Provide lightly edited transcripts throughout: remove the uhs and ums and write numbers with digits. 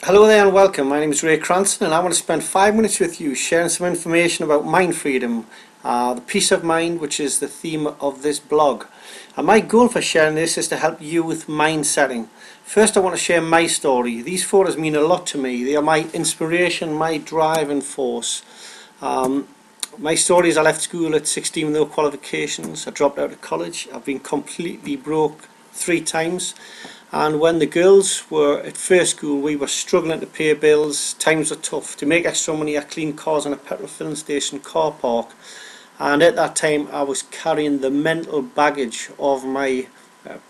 Hello there and welcome. My name is Ray Cranston and I want to spend 5 minutes with you sharing some information about mind freedom, the peace of mind, which is the theme of this blog. And my goal for sharing this is to help you with mind setting. First, I want to share my story. These photos mean a lot to me. They are my inspiration, my drive and force. My story is I left school at 16 with no qualifications. I dropped out of college. I've been completely broke 3 times. And when the girls were at first school, we were struggling to pay bills. Times were tough. To make extra money, I cleaned cars in a petrol filling station car park. And at that time, I was carrying the mental baggage of my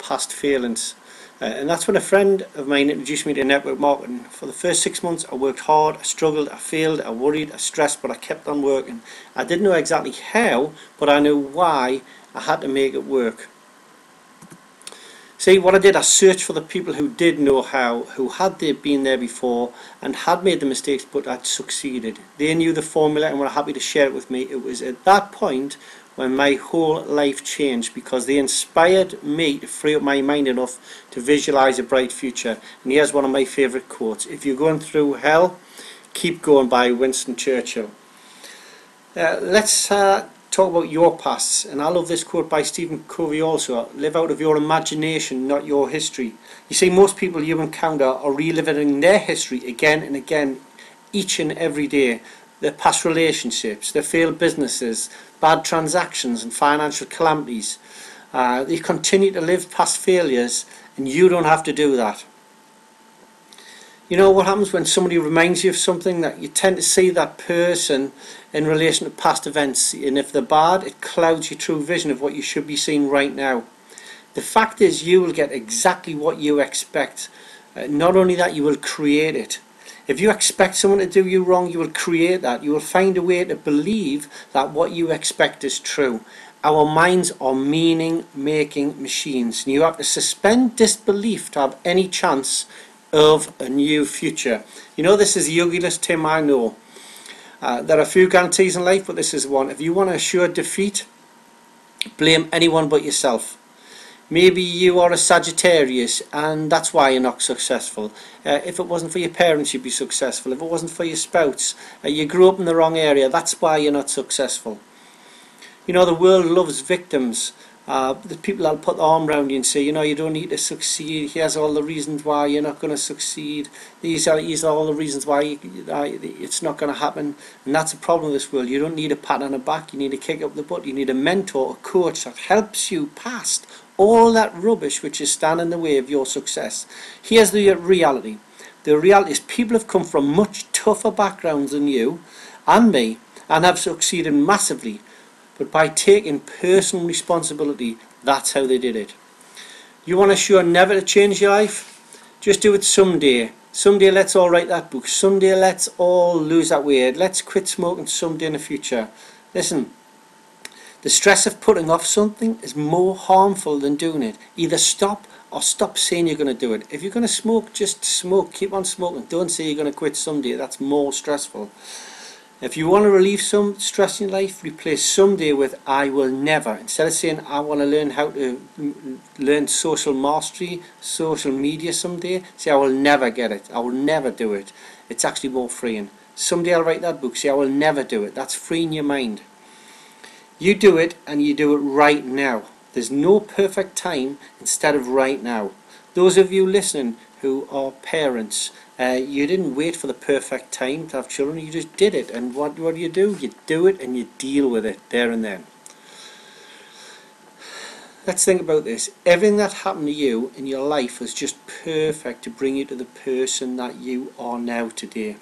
past failings. And that's when a friend of mine introduced me to network marketing. For the first 6 months, I worked hard, I struggled, I failed, I worried, I stressed, but I kept on working. I didn't know exactly how, but I knew why I had to make it work. See, what I did, I searched for the people who did know how, who had been there before and had made the mistakes but had succeeded. They knew the formula and were happy to share it with me. It was at that point when my whole life changed, because they inspired me to free up my mind enough to visualize a bright future. And here's one of my favorite quotes: "If you're going through hell, keep going," by Winston Churchill. Let's talk about your pasts, and I love this quote by Stephen Covey also: "Live out of your imagination, not your history." You see, most people you encounter are reliving their history again and again, each and every day. Their past relationships, their failed businesses, bad transactions and financial calamities. They continue to live past failures, and you don't have to do that. You know what happens when somebody reminds you of something? That you tend to see that person in relation to past events, and if they're bad, it clouds your true vision of what you should be seeing right now. The fact is, you will get exactly what you expect. Not only that, you will create it. If you expect someone to do you wrong, you will create that. You will find a way to believe that what you expect is true. Our minds are meaning-making machines, and you have to suspend disbelief to have any chance of a new future. You know, this is the ugliest Tim I know. There are a few guarantees in life, but this is one. If you want to assure defeat, blame anyone but yourself. Maybe you are a Sagittarius and that's why you're not successful. If it wasn't for your parents, you'd be successful. If it wasn't for your spouse, you grew up in the wrong area, that's why you're not successful. You know, the world loves victims. The people that'll put their arm around you and say, you know, you don't need to succeed. Here's all the reasons why you're not going to succeed. These are all the reasons why it's not going to happen. And that's the problem with this world. You don't need a pat on the back. You need a kick up the butt. You need a mentor, a coach that helps you past all that rubbish which is standing in the way of your success. Here's the reality. The reality is, people have come from much tougher backgrounds than you and me and have succeeded massively. But by taking personal responsibility, that's how they did it. You want to assure never to change your life? Just do it someday. Someday let's all write that book. Someday let's all lose that weight. Let's quit smoking someday in the future. Listen, the stress of putting off something is more harmful than doing it. Either stop or stop saying you're going to do it. If you're going to smoke, just smoke. Keep on smoking. Don't say you're going to quit someday. That's more stressful. If you want to relieve some stress in your life, replace someday with "I will never." Instead of saying "I want to learn how to learn social mastery, social media someday," say "I will never get it. I will never do it." It's actually more freeing. Someday I'll write that book. Say "I will never do it." That's freeing your mind. You do it, and you do it right now. There's no perfect time instead of right now. Those of you listening who are parents, you didn't wait for the perfect time to have children. You just did it. And what do? You do it and you deal with it there and then. Let's think about this. Everything that happened to you in your life was just perfect to bring you to the person that you are now today.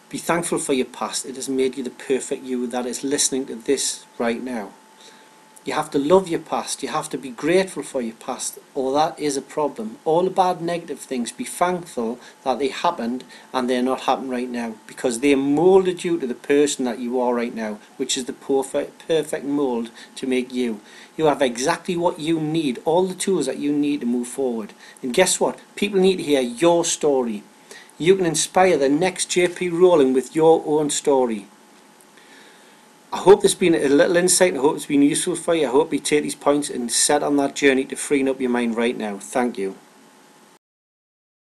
Be thankful for your past. It has made you the perfect you that is listening to this right now. You have to love your past. You have to be grateful for your past, or that is a problem. All the bad, negative things, be thankful that they happened and they're not happening right now, because they moulded you to the person that you are right now, which is the perfect mould to make you. You have exactly what you need, all the tools that you need to move forward. And guess what? People need to hear your story. You can inspire the next JP Rowling with your own story. I hope there's been a little insight. I hope it's been useful for you. I hope you take these points and set on that journey to freeing up your mind right now. Thank you.